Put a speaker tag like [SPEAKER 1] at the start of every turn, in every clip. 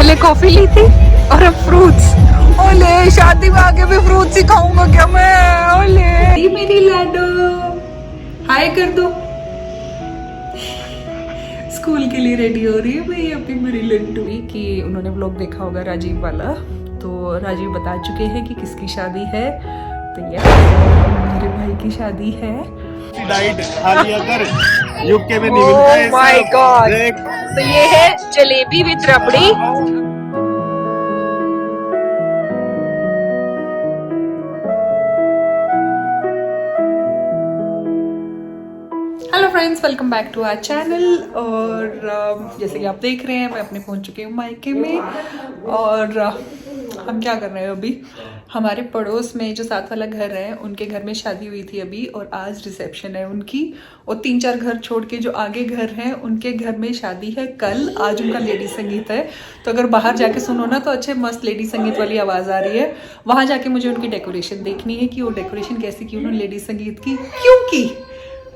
[SPEAKER 1] पहले कॉफी ली थी और अब फ्रूट्स। ओले शादी में आके भी फ्रूट्स ही खाऊंगा क्या मैं? ओले मेरी लाडो, हाय कर दो। स्कूल के लिए रेडी हो रही है भाई अभी मेरी लड्डू। कि उन्होंने व्लॉग देखा होगा राजीव वाला, तो राजीव बता चुके हैं कि किसकी शादी है। तो ये मेरे भाई की शादी है।
[SPEAKER 2] डाइट खाली अगर यूके में नहीं मिलता है।
[SPEAKER 1] My god. तो ये है jalebi with rabri. Hello friends, welcome back to our channel. और जैसे कि आप देख रहे हैं मैं अपने पहुंच चुकी हूँ मायके में। और हम क्या कर रहे हैं अभी, हमारे पड़ोस में जो साथ वाला घर है उनके घर में शादी हुई थी अभी, और आज रिसेप्शन है उनकी। और 3-4 घर छोड़ के जो आगे घर हैं उनके घर में शादी है कल। आज उनका लेडी संगीत है, तो अगर बाहर जाके सुनो ना तो अच्छे मस्त लेडी संगीत वाली आवाज़ आ रही है। वहाँ जाके मुझे उनकी डेकोरेशन देखनी है कि वो डेकोरेशन कैसी की उन्होंने लेडी संगीत की, क्योंकि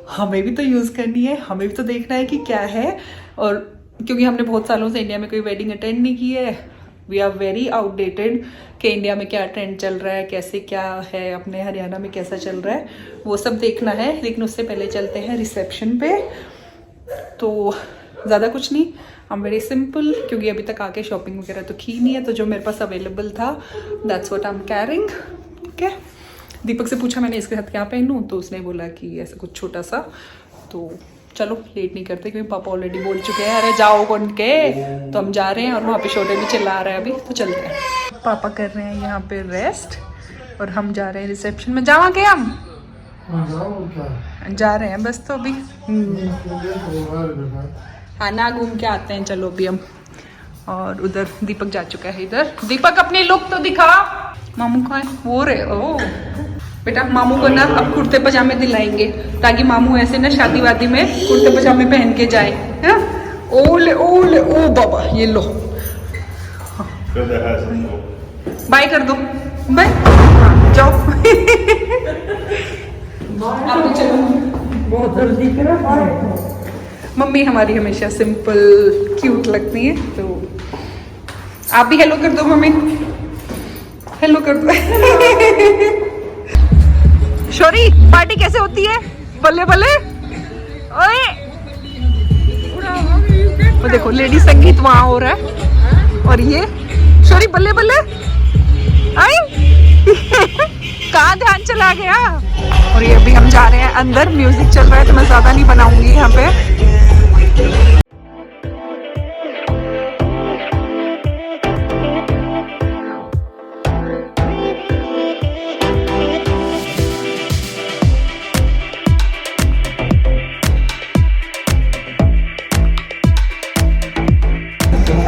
[SPEAKER 1] हमें भी तो यूज़ करनी है, हमें भी तो देखना है कि क्या है। और क्योंकि हमने बहुत सालों से इंडिया में कोई वेडिंग अटेंड नहीं की है, वी आर वेरी आउटडेटेड कि इंडिया में क्या ट्रेंड चल रहा है, कैसे क्या है, अपने हरियाणा में कैसा चल रहा है, वो सब देखना है। लेकिन उससे पहले चलते हैं रिसेप्शन पे। तो ज़्यादा कुछ नहीं, हम वेरी सिंपल, क्योंकि अभी तक आके शॉपिंग वगैरह तो की नहीं है, तो जो मेरे पास अवेलेबल था that's what I am carrying. ठीक है, दीपक से पूछा मैंने इसके साथ क्या पहनूं, तो उसने बोला कि ऐसा कुछ छोटा सा। तो चलो लेट नहीं करते, क्योंकि पापा ऑलरेडी बोल चुके हैं अरे जाओ कौन के, तो हम जा रहे हैं। और वहाँ पे छोटे भी चिल्ला रहे हैं अभी, तो चलते हैं। पापा कर रहे हैं यहाँ पे रेस्ट और हम जा रहे हैं रिसेप्शन में। जावा के हम जा रहे हैं बस, तो अभी हाँ ना घूम के आते हैं। चलो अभी हम, और उधर दीपक जा चुका है। इधर दीपक अपनी लुक तो दिखा। मामू कहाँ है? वो रहे। ओ बेटा, मामू को ना अब कुर्ते पजामे दिलाएंगे, ताकि मामू ऐसे ना शादी वादी में कुर्ते पजामे पहन के जाए। है ओले ओले ओ बाबा, ये लो बाय कर दो, बाय। हाँ, जाओ आप भी चलो, बहुत जल्दी करो। मम्मी हमारी हमेशा सिंपल क्यूट लगती है, तो आप भी हेलो कर दो मम्मी, हेलो कर दो। शोरी पार्टी कैसे होती है? बल्ले बल्ले। ओए वो देखो लेडी संगीत वहां हो रहा है, और ये शोरी बल्ले बल्ले आई। कहाँ ध्यान चला गया। और ये अभी हम जा रहे हैं अंदर, म्यूजिक चल रहा है, तो मैं ज्यादा नहीं बनाऊंगी यहाँ पे।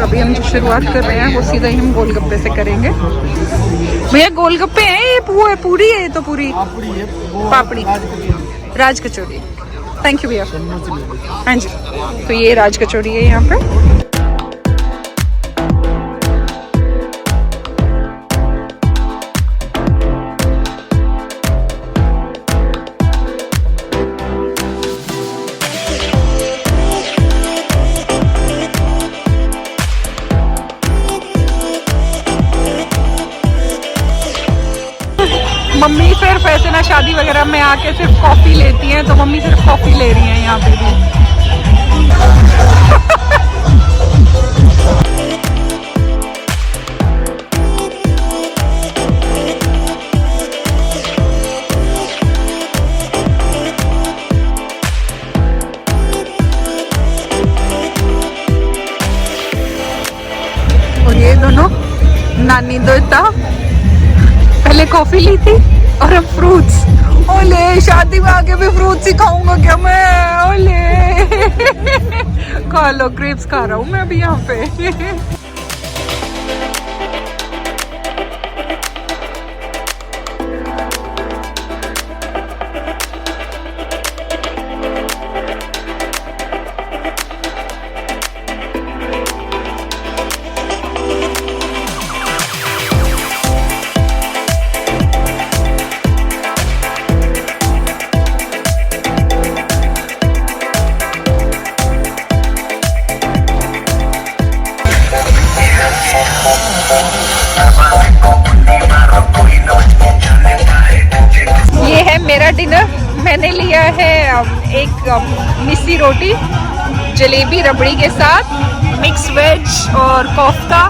[SPEAKER 1] अभी हम जो शुरुआत कर रहे हैं वो सीधा ही हम गोलगप्पे से करेंगे। भैया गोलगप्पे हैं, ये वो है पूरी है, तो पूरी पापड़ी राज कचौड़ी। थैंक यू भैया। हाँ जी, तो ये राज कचौड़ी है यहाँ पे। मम्मी सिर्फ ऐसे ना शादी वगैरह में आके सिर्फ कॉफी लेती हैं, तो मम्मी सिर्फ कॉफी ले रही हैं यहाँ पे भी। और ये दोनों नानी दोता पहले कॉफी ली थी और अब फ्रूट्स। ओले शादी में आके भी फ्रूट्स ही खाऊंगा क्या मैं? ओले खा लो, ग्रेप्स खा रहा हूँ मैं अभी यहाँ पे। ये है मेरा डिनर। मैंने लिया है एक मिस्सी रोटी, जलेबी रबड़ी के साथ, मिक्स वेज और कोफ्ता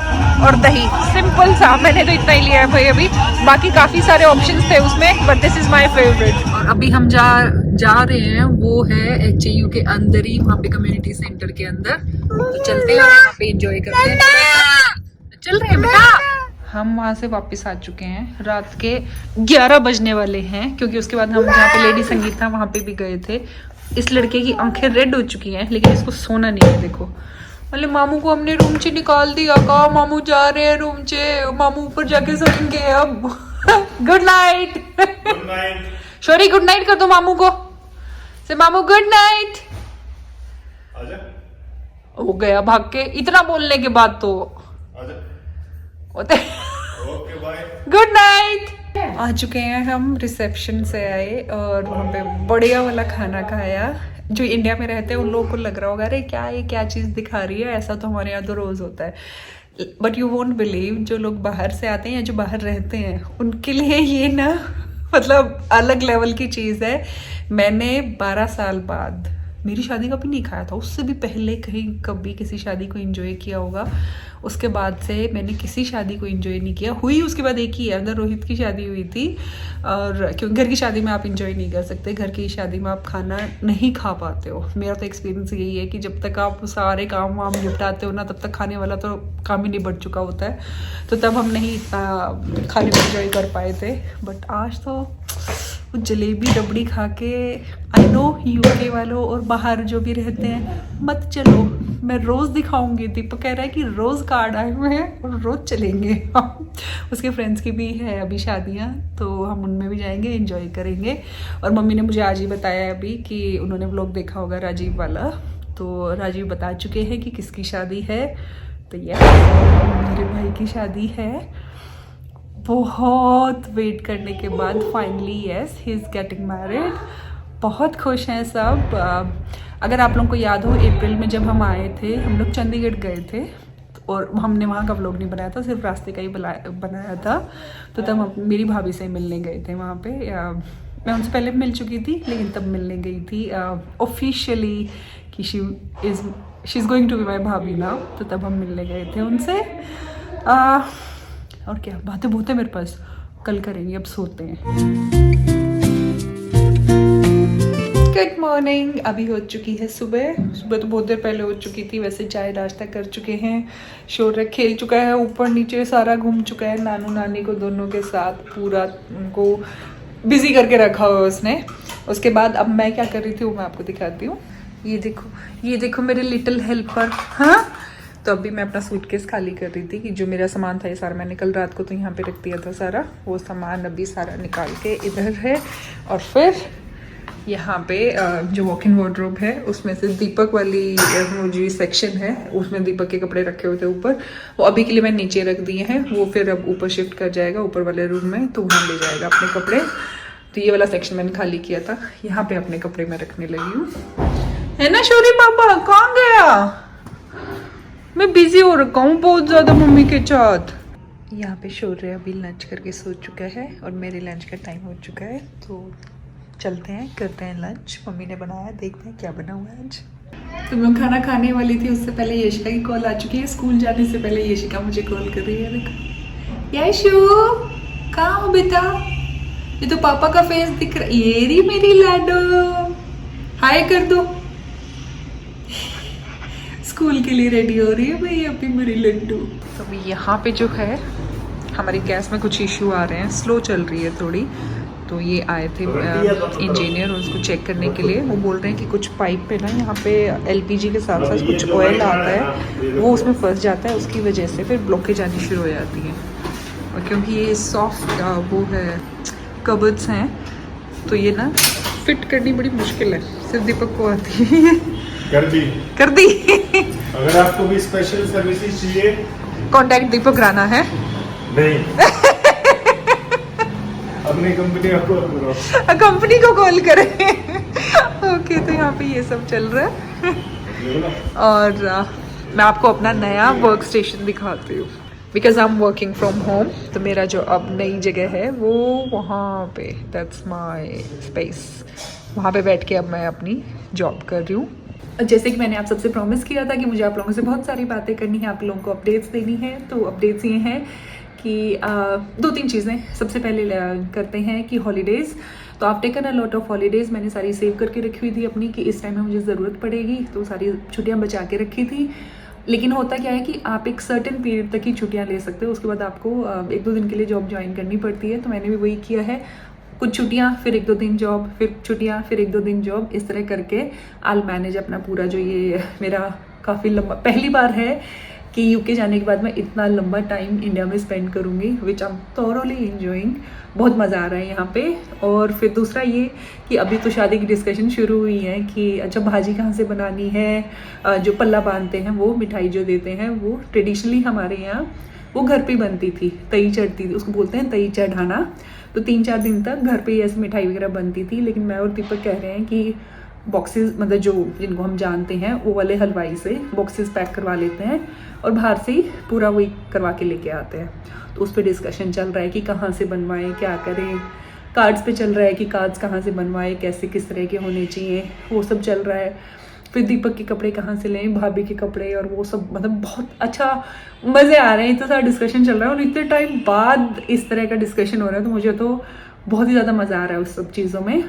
[SPEAKER 1] और दही। सिंपल सा, मैंने तो इतना ही लिया है भाई अभी। बाकी काफ़ी सारे ऑप्शंस थे उसमें, but this is my favourite. और अभी हम जा रहे हैं, वो है HAU के अंदर ही, वहाँ पे कम्युनिटी सेंटर के अंदर। तो चलते हैं और वहाँ पे एंजॉय करते हैं। चल रहे हैं बेटा। हम वहाँ से वापस आ चुके हैं, रात के 11 बजने वाले हैं, क्योंकि उसके बाद हम जहाँ पे लेडी संगीत था वहाँ पे भी गए थे। इस लड़के की आंखें रेड हो चुकी हैं, लेकिन इसको सोना नहीं है। देखो, मतलब मामू को हमने रूम से निकाल दिया। कहा मामू जा रहे हैं रूम से, मामू ऊपर जाके सोएंगे अब। Good night.
[SPEAKER 2] Good night.
[SPEAKER 1] Sorry good night कर दो मामू को, से मामू गुड नाइट।
[SPEAKER 2] आजा।
[SPEAKER 1] हो गया भाग के, इतना बोलने के बाद तो
[SPEAKER 2] आजा।
[SPEAKER 1] Okay
[SPEAKER 2] bye.
[SPEAKER 1] Good night. आ चुके हैं हम, रिसेप्शन से आए और वहाँ पे बढ़िया वाला खाना खाया। जो इंडिया में रहते हैं उन लोगों को लग रहा होगा अरे क्या ये क्या चीज़ दिखा रही है, ऐसा तो हमारे यहाँ तो रोज़ होता है। बट यू वोंट बिलीव, जो लोग बाहर से आते हैं या जो बाहर रहते हैं उनके लिए ये ना मतलब अलग लेवल की चीज़ है। मैंने 12 साल बाद, मेरी शादी का भी नहीं खाया था, उससे भी पहले कहीं कभी किसी शादी को एंजॉय किया होगा। उसके बाद से मैंने किसी शादी को एंजॉय नहीं किया। हुई उसके बाद एक ही है, अंदर रोहित की शादी हुई थी। और क्योंकि घर की शादी में आप एंजॉय नहीं कर सकते, घर की शादी में आप खाना नहीं खा पाते हो। मेरा तो एक्सपीरियंस यही है कि जब तक आप सारे काम वाम निपटाते हो ना, तब तक खाने वाला तो काम ही नहीं बढ़ चुका होता है। तो तब हम नहीं इतना खाने को एंजॉय कर पाए थे। बट आज तो वो जलेबी रबड़ी खा के, आई नो UK वालों और बाहर जो भी रहते हैं, मत चलो, मैं रोज़ दिखाऊंगी। दीपक कह रहा है कि रोज़ कार्ड आए हुए हैं और रोज़ चलेंगे। उसके फ्रेंड्स की भी है अभी शादियाँ, तो हम उनमें भी जाएंगे, एंजॉय करेंगे। और मम्मी ने मुझे आज ही बताया अभी कि उन्होंने व्लॉग देखा होगा राजीव वाला, तो राजीव बता चुके हैं कि किसकी शादी है। तो यह मेरे भाई की शादी है। बहुत वेट करने के बाद finally yes, he is getting married. बहुत खुश हैं सब। अगर आप लोगों को याद हो, अप्रैल में जब हम आए थे, हम लोग चंडीगढ़ गए थे और हमने वहाँ का व्लॉग नहीं बनाया था, सिर्फ रास्ते का ही बनाया था। तो तब हम मेरी भाभी से मिलने गए थे वहाँ पे। मैं उनसे पहले मिल चुकी थी, लेकिन तब मिलने गई थी ऑफिशियली कि she is going to be my भाभी नाउ। तो तब हम मिलने गए थे उनसे। और क्या बातें बहुत है मेरे पास, कल करेंगे, अब सोते हैं। Good morning. अभी हो चुकी है सुबह तो बहुत देर पहले हो चुकी थी। वैसे चाय नाश्ता कर चुके हैं, शौर्य खेल चुका है, ऊपर नीचे सारा घूम चुका है, नानू नानी को दोनों के साथ पूरा उनको बिजी करके रखा हुआ है उसने। उसके बाद अब मैं क्या कर रही थी वो मैं आपको दिखाती हूँ। ये देखो मेरे लिटिल हेल्पर। हाँ, तो अभी मैं अपना सूटकेस खाली कर रही थी कि जो मेरा सामान था ये सारा मैंने कल रात को तो यहाँ पे रख दिया था सारा, वो सामान अभी सारा निकाल के इधर है। और फिर यहाँ पे जो वॉक इन वार्डरोब है उसमें से दीपक वाली वो जो सेक्शन है उसमें दीपक के कपड़े रखे हुए थे ऊपर, वो अभी के लिए मैंने नीचे रख दिए हैं। वो फिर अब ऊपर शिफ्ट कर जाएगा ऊपर वाले रूम में, तो वहाँ ले जाएगा अपने कपड़े। तो ये वाला सेक्शन मैंने खाली किया था, यहाँ पे अपने कपड़े मैं रखने लगी हूँ। है ना शौर्य पापा, कहाँ गया? मैं बिजी हो रखा हूँ बहुत ज़्यादा मम्मी के साथ। यहाँ पे शौर्य अभी लंच करके सो चुका है और मेरे लंच का टाइम हो चुका है, तो चलते हैं करते हैं लंच। मम्मी ने बनाया, देखते हैं क्या बना हुआ है आज। तो मैं खाना खाने वाली थी, उससे पहले यशिका की कॉल आ चुकी है। स्कूल जाने से पहले यशिका मुझे कॉल कर रही है। देखो यशु, कहाँ हो बेटा? ये तो पापा का फेस दिख रहा है। ये रही मेरी लाडो, हाय कर दो। स्कूल के लिए रेडी हो रही है भाई अभी मेरी लड्डू। तो अभी यहाँ पे जो है हमारी गैस में कुछ इश्यू आ रहे हैं, स्लो चल रही है थोड़ी। तो ये आए थे इंजीनियर उसको चेक करने के लिए। वो बोल रहे हैं कि कुछ पाइप पे ना यहाँ पे LPG के साथ साथ कुछ ऑयल आता है, वो उसमें फंस जाता है, उसकी वजह से फिर ब्लॉकेज आनी शुरू हो जाती है। और क्योंकि ये सॉफ्ट वो है कबर्ड्स हैं, तो ये ना फिट करनी बड़ी मुश्किल है, सिर्फ दीपक को आती है। कर दी।
[SPEAKER 2] अगर आपको भी स्पेशल सर्विसेज चाहिए,
[SPEAKER 1] कांटेक्ट दीपक राणा है।
[SPEAKER 2] नहीं अपनी कंपनी को कॉल करो,
[SPEAKER 1] कंपनी को कॉल करें। ओके, तो यहाँ पे ये सब चल रहा है। और मैं आपको अपना नया वर्क स्टेशन दिखाती हूँ। Because I am working from home. तो मेरा जो अब नई जगह है वो वहाँ पे, दैट्स माई स्पेस, वहाँ पे बैठ के अब मैं अपनी जॉब कर रही हूँ। जैसे कि मैंने आप सबसे प्रॉमिस किया था कि मुझे आप लोगों से बहुत सारी बातें करनी है, आप लोगों को अपडेट्स देनी है। तो अपडेट्स ये हैं कि 2-3 चीज़ें। सबसे पहले करते हैं कि हॉलीडेज़। तो आप taken a lot of holidays, मैंने सारी सेव करके रखी हुई थी अपनी कि इस टाइम में मुझे ज़रूरत पड़ेगी, तो सारी छुट्टियाँ बचा के रखी थी। लेकिन होता क्या है कि आप एक सर्टेन पीरियड तक ही छुट्टियाँ ले सकते हो, उसके बाद आपको 1-2 दिन के लिए जॉब ज्वाइन करनी पड़ती है। तो मैंने भी वही किया है, कुछ छुट्टियाँ फिर 1-2 दिन जॉब, फिर छुट्टियाँ फिर 1-2 दिन जॉब, इस तरह करके आई मैनेज अपना पूरा जो ये मेरा काफ़ी लंबा, पहली बार है कि यूके जाने के बाद मैं इतना लंबा टाइम इंडिया में स्पेंड करूँगी, विच आई एम थॉरोली एंजॉइंग। बहुत मज़ा आ रहा है यहाँ पे। और फिर दूसरा ये कि अभी तो शादी की डिस्कशन शुरू हुई है कि अच्छा भाजी कहाँ से बनानी है, जो पल्ला बांधते हैं वो मिठाई जो देते हैं वो ट्रेडिशनली हमारे यहाँ वो घर पे बनती थी, तई चढ़ती थी, उसको बोलते हैं तई चढ़ाना। तो 3-4 दिन तक घर पे ऐसे मिठाई वगैरह बनती थी। लेकिन मैं और दीपक कह रहे हैं कि बॉक्सेस, मतलब जो जिनको हम जानते हैं वो वाले हलवाई से बॉक्सेस पैक करवा लेते हैं और बाहर से ही पूरा वही करवा के लेके आते हैं। तो उस पर डिस्कशन चल रहा है कि कहाँ से बनवाएं, क्या करें। कार्ड्स पे चल रहा है कि कार्ड्स कहाँ से बनवाएं, कैसे किस तरह के होने चाहिए, वो सब चल रहा है। फिर दीपक के कपड़े कहाँ से लें, भाभी के कपड़े, और वो सब, मतलब बहुत अच्छा मज़े आ रहे हैं। इतना सारा डिस्कशन चल रहा है और इतने टाइम बाद इस तरह का डिस्कशन हो रहा है, तो मुझे तो बहुत ही ज़्यादा मज़ा आ रहा है उस सब चीज़ों में।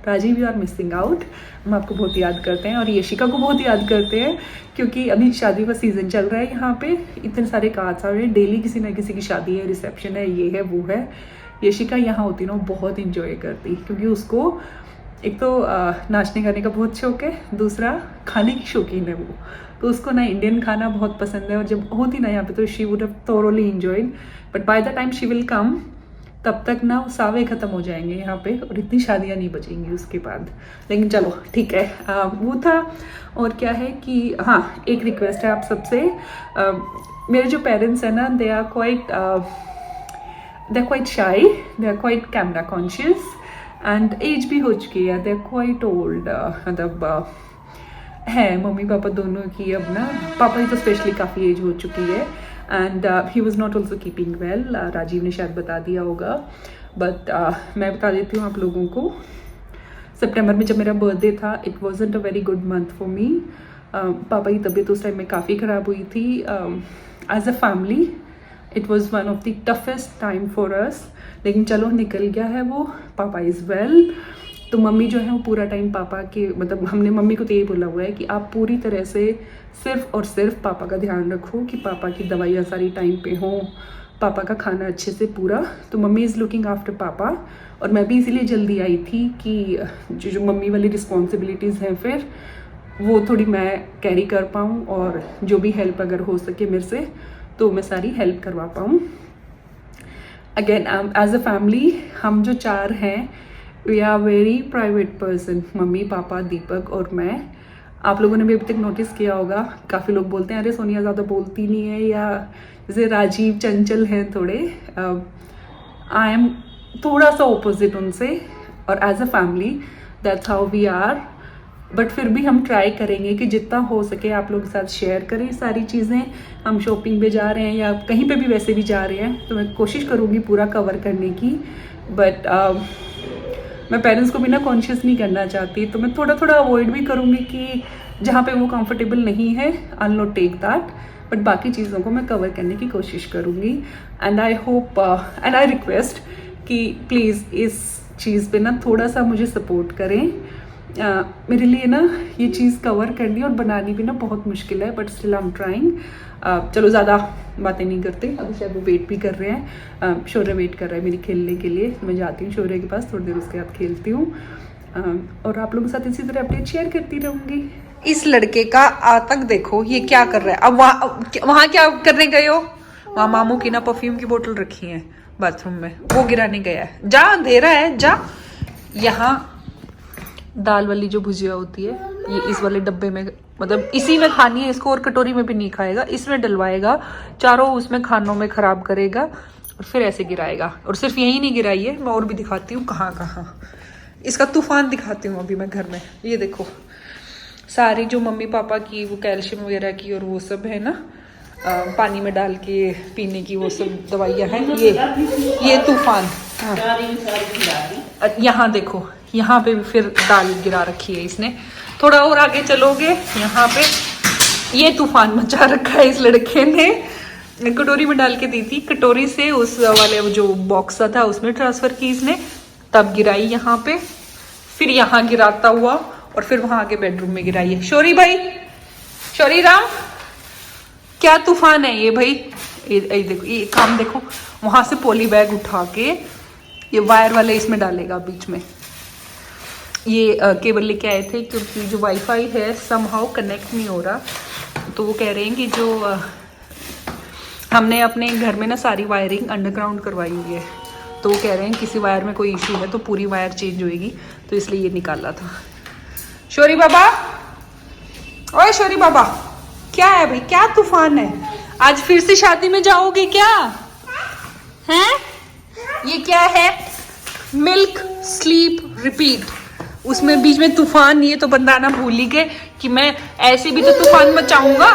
[SPEAKER 1] Rajiv, you are missing out, हम आपको बहुत याद करते हैं और यशिका को बहुत याद करते हैं, क्योंकि अभी शादी का सीज़न चल रहा है यहाँ पे। इतने सारे कार्ड्स आ रहे हैं, डेली किसी ना किसी की शादी है, रिसेप्शन है, ये है वो है। यशिका यहाँ होती ना बहुत इंजॉय करती, क्योंकि उसको एक तो नाचने गाने का बहुत शौक है, दूसरा खाने की शौकीन है वो। तो उसको ना इंडियन खाना बहुत पसंद है, और जब होती ना यहाँ पे तो she would have thoroughly enjoyed. But by the time she will come, तब तक ना सावे ख़त्म हो जाएंगे यहाँ पे और इतनी शादियाँ नहीं बचेंगी उसके बाद। लेकिन चलो ठीक है, वो था। और क्या है कि हाँ, एक रिक्वेस्ट है आप सबसे। मेरे जो पेरेंट्स हैं ना, दे are quite shy, they are quite camera conscious and age भी हो चुकी है, दे आर क्वाइट ओल्ड। मतलब है मम्मी पापा दोनों की अब ना, पापा की तो स्पेशली काफ़ी एज हो चुकी है and he was not also keeping well. Rajiv ने शायद बता दिया होगा, बट मैं बता देती हूँ आप लोगों को। सितंबर में जब मेरा बर्थडे था, it wasn't a very good month for me. पापा की तबीयत उस टाइम में काफ़ी ख़राब हुई थी। As a family it was one of the toughest time for us, लेकिन चलो निकल गया है वो। पापा इज़ वेल। तो मम्मी जो है वो पूरा टाइम पापा के, मतलब हमने मम्मी को तो यही बोला हुआ है कि आप पूरी तरह से सिर्फ और सिर्फ पापा का ध्यान रखो, कि पापा की दवाइयाँ सारी टाइम पे हों, पापा का खाना अच्छे से पूरा। तो मम्मी इज़ लुकिंग आफ्टर पापा। और मैं भी इसीलिए जल्दी आई थी कि जो मम्मी वाली रिस्पॉन्सिबिलिटीज़ हैं फिर वो थोड़ी मैं कैरी कर पाऊँ, और जो भी हेल्प अगर हो सके मेरे से तो मैं सारी हेल्प करवा पाऊँ। अगेन एज अ फैमिली हम जो 4 हैं, we are very private person, mummy papa Deepak और मैं। आप लोगों ने भी अभी तक नोटिस किया होगा, काफ़ी लोग बोलते हैं अरे सोनिया ज़्यादा बोलती नहीं है, या जैसे राजीव चंचल हैं थोड़े। आई एम थोड़ा सा ऑपोजिट उनसे, और as a family that's how we are. But फिर भी हम ट्राई करेंगे कि जितना हो सके आप लोगों के साथ शेयर करें सारी चीज़ें। हम शॉपिंग पे जा रहे हैं या कहीं पे भी वैसे भी जा रहे हैं, तो मैं कोशिश करूँगी पूरा कवर करने की। बट मैं पेरेंट्स को भी ना कॉन्शियस नहीं करना चाहती, तो मैं थोड़ा थोड़ा अवॉइड भी करूँगी कि जहाँ पे वो कंफर्टेबल नहीं है I will not take that, but बाकी चीज़ों को मैं कवर करने की कोशिश करूँगी। And I hope and I request कि प्लीज़ इस चीज़ पे ना थोड़ा सा मुझे सपोर्ट करें। मेरे लिए ना ये चीज़ कवर करनी और बनानी भी ना बहुत मुश्किल है, but still I am trying. चलो ज़्यादा बातें नहीं करते, अभी शायद वो वेट भी कर रहे हैं। शौर्य वेट कर रहा है मेरी खेलने के लिए, मैं जाती हूँ शौर्य के पास, थोड़ी देर उसके साथ खेलती हूँ और आप लोगों के साथ इसी तरह अपडेट शेयर करती रहूँगी। इस लड़के का आतंक देखो, ये क्या कर रहा है। अब वहाँ क्या करने गए हो? वहाँ मामू की ना परफ्यूम की बोतल रखी है बाथरूम में, वो गिराने गया है। जा, अंधेरा है, जा। यहाँ दाल वाली जो भुजिया होती है ये इस वाले डब्बे में, मतलब इसी में खानी है इसको, और कटोरी में भी नहीं खाएगा, इसमें डलवाएगा, चारों उसमें खानों में खराब करेगा और फिर ऐसे गिराएगा। और सिर्फ यही नहीं गिराई है, मैं और भी दिखाती हूँ कहाँ कहाँ इसका तूफान दिखाती हूँ अभी मैं घर में। ये देखो सारी जो मम्मी पापा की वो कैल्शियम वगैरह की और वो सब है ना, पानी में डाल के पीने की वो सब दवाइयाँ हैं। ये तूफान, हाँ यहाँ देखो, यहाँ पे भी फिर दाल गिरा रखी है इसने। थोड़ा और आगे चलोगे यहाँ पे ये तूफान मचा रखा है इस लड़के ने। कटोरी में डाल के दी थी, कटोरी से उस वाले जो बॉक्स था उसमें ट्रांसफर की इसने, तब गिराई यहाँ पे, फिर यहाँ गिराता हुआ और फिर वहां आगे बेडरूम में गिराई है। शौरी भाई, शौरी राम, क्या तूफान है ये भाई। ये देखो, ये काम देखो, वहां से पॉली बैग उठा के ये वायर वाले इसमें डालेगा बीच में। ये केबल लेके आए थे क्योंकि जो वाईफाई है समहाउ कनेक्ट नहीं हो रहा, तो वो कह रहे हैं कि जो हमने अपने घर में ना सारी वायरिंग अंडरग्राउंड करवाई हुई है, तो वो कह रहे हैं किसी वायर में कोई इशू है तो पूरी वायर चेंज होएगी, तो इसलिए ये निकाला था। शौरी बाबा, ओए शौरी बाबा, क्या है भाई, क्या तूफान है। आज फिर से शादी में जाओगे क्या हैं? ये क्या है, मिल्क स्लीप रिपीट, उसमें बीच में तूफान, ये तो बंदा ना भूल ही गए कि मैं ऐसे भी तो तूफान मचाऊंगा।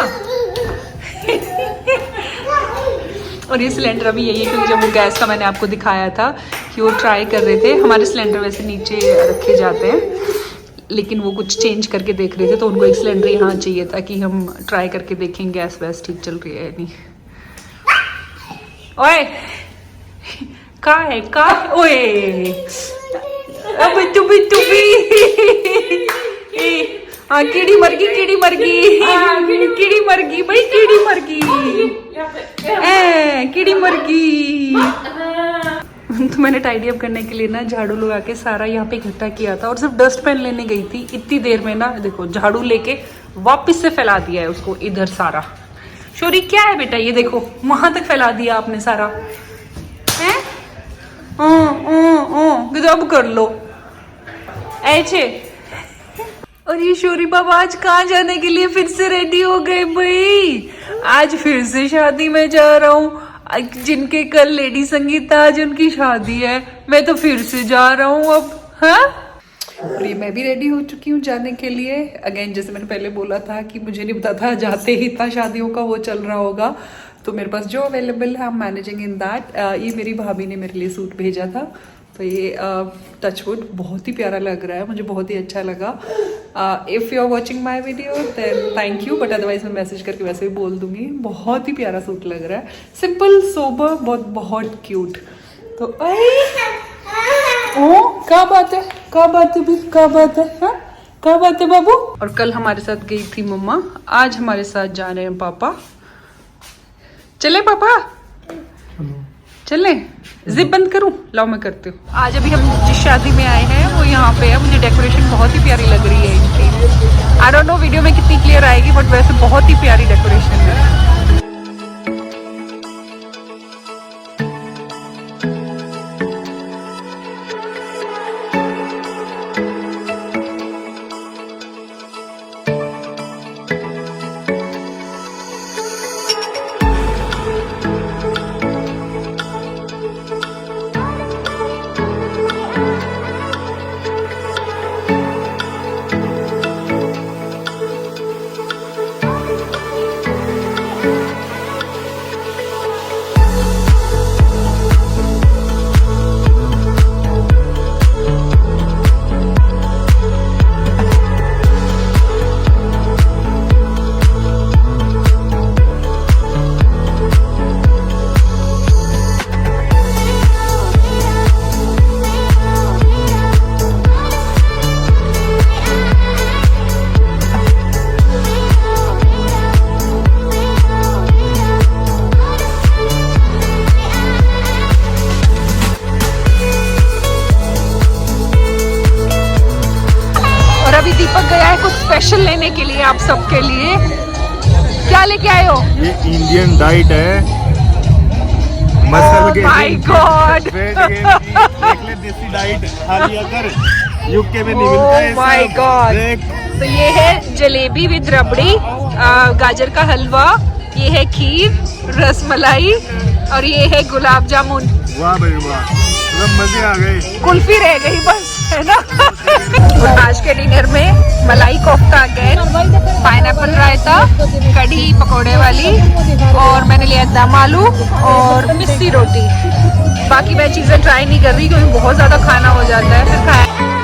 [SPEAKER 1] और ये सिलेंडर अभी यही है क्योंकि जब वो गैस का मैंने आपको दिखाया था कि वो ट्राई कर रहे थे, हमारे सिलेंडर वैसे नीचे रखे जाते हैं लेकिन वो कुछ चेंज करके देख रहे थे, तो उनको एक सिलेंडर यहाँ चाहिए था कि हम ट्राई करके देखें गैस वैस ठीक चल रही है नहीं। ओए कहाँ है, कहाँ, ओए अब तू भी हाँ, कीड़ी मर गई, कीड़ी मर गई, कीड़ी मर गई भाई, कीड़ी मर गई, कीड़ी मर गई। तो मैंने टाइडी अप करने के लिए ना झाड़ू लगा के सारा यहाँ पे इकट्ठा किया था और सिर्फ डस्ट पेन लेने गई थी, इतनी देर में ना देखो झाड़ू लेके वापस से फैला दिया है उसको इधर सारा। शौरी क्या है बेटा, ये देखो वहां तक फैला दिया आपने सारा है। अब कर लो ऐसे। और ये शौरी बाबा आज कहाँ जाने के लिए फिर से रेडी हो गए भाई, आज फिर से शादी में जा रहा हूँ। जिनके कल लेडी संगीत था, आज उनकी शादी है, मैं तो फिर से जा रहा हूँ अब। हाँ, और ये मैं भी रेडी हो चुकी हूँ जाने के लिए। अगेन जैसे मैंने पहले बोला था कि मुझे नहीं पता था जाते ही इतना शादियों का वो चल रहा होगा, तो मेरे पास जो अवेलेबल है I am managing in that. ये मेरी भाभी ने मेरे लिए सूट भेजा था, तो ये टचवुड बहुत ही प्यारा लग रहा है, मुझे बहुत ही अच्छा लगा। If you are watching my video then thank you, but otherwise मैं मैसेज करके वैसे भी बोल दूंगी। बहुत ही प्यारा सूट लग रहा है, सिंपल सोबर, बहुत क्यूट। तो ओ क्या बात है, क्या बात है भी, क्या बात है, हाँ क्या बात है बाबू। और कल हमारे साथ गई थी मम्मा, आज हमारे साथ जा रहे हैं पापा। चले पापा, चले, जिप बंद करूं, लाओ मैं करती हूँ। आज अभी हम जिस शादी में आए हैं वो यहाँ पे है, मुझे डेकोरेशन बहुत ही प्यारी लग रही है इनकी। आई डोंट नो वीडियो में कितनी क्लियर आएगी, बट वैसे बहुत ही प्यारी डेकोरेशन है। स्पेशल लेने के लिए आप सबके लिए। क्या लेके आए हो?
[SPEAKER 2] ये इंडियन डाइट है, मसल के।
[SPEAKER 1] माय गॉड,
[SPEAKER 2] देसी डाइट खा लिया कर, यूके में नहीं मिलता है।
[SPEAKER 1] My god. तो ये है जलेबी विद रबड़ी, गाजर का हलवा, ये है खीर, रसमलाई और ये है गुलाब जामुन।
[SPEAKER 2] वाह भाई वाह, मजे आ गए।
[SPEAKER 1] कुल्फी रह गई बस, है ना। और आज के डिनर में मलाई कोफ्ता अगेन, पाइनएप्पल रायता, कढ़ी पकोड़े वाली, और मैंने लिया दम आलू और मिस्सी रोटी। बाकी मैं चीज़ें ट्राई नहीं कर रही क्योंकि बहुत ज़्यादा खाना हो जाता है फिर खाया।